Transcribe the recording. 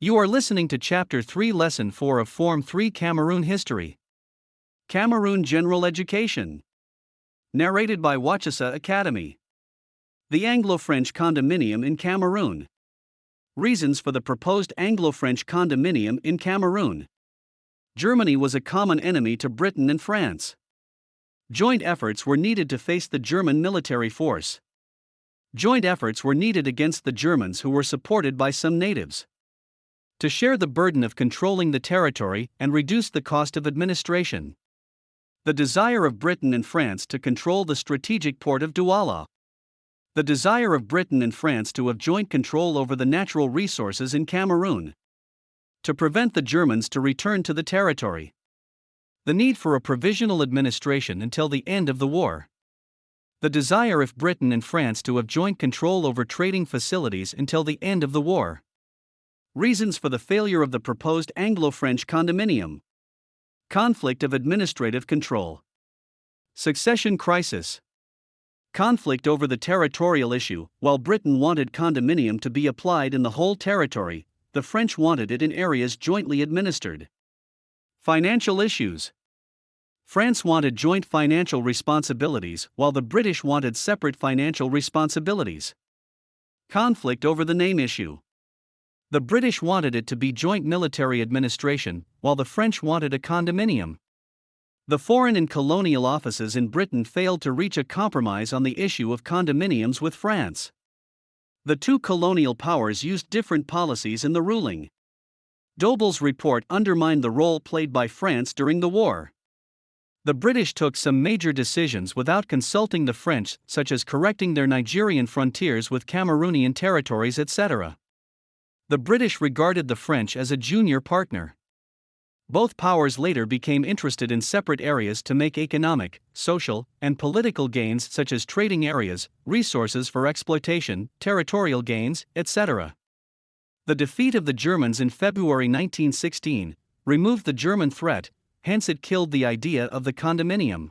You are listening to Chapter 3, Lesson 4 of Form 3 Cameroon History. Cameroon General Education. Narrated by Wacheseh Academy. The Anglo-French Condominium in Cameroon. Reasons for the proposed Anglo-French condominium in Cameroon. Germany was a common enemy to Britain and France. Joint efforts were needed to face the German military force. Joint efforts were needed against the Germans, who were supported by some natives. To share the burden of controlling the territory and reduce the cost of administration. The desire of Britain and France to control the strategic port of Douala. The desire of Britain and France to have joint control over the natural resources in Cameroon. To prevent the Germans to return to the territory. The need for a provisional administration until the end of the war. The desire of Britain and France to have joint control over trading facilities until the end of the war. Reasons for the failure of the proposed Anglo-French condominium. Conflict of administrative control. Succession crisis. Conflict over the territorial issue. While Britain wanted condominium to be applied in the whole territory, the French wanted it in areas jointly administered. Financial issues. France wanted joint financial responsibilities, while the British wanted separate financial responsibilities. Conflict over the name issue. The British wanted it to be joint military administration, while the French wanted a condominium. The Foreign and Colonial Offices in Britain failed to reach a compromise on the issue of condominiums with France. The two colonial powers used different policies in the ruling. Doble's report undermined the role played by France during the war. The British took some major decisions without consulting the French, such as correcting their Nigerian frontiers with Cameroonian territories, etc. The British regarded the French as a junior partner. Both powers later became interested in separate areas to make economic, social, and political gains, such as trading areas, resources for exploitation, territorial gains, etc. The defeat of the Germans in February 1916 removed the German threat, hence it killed the idea of the condominium.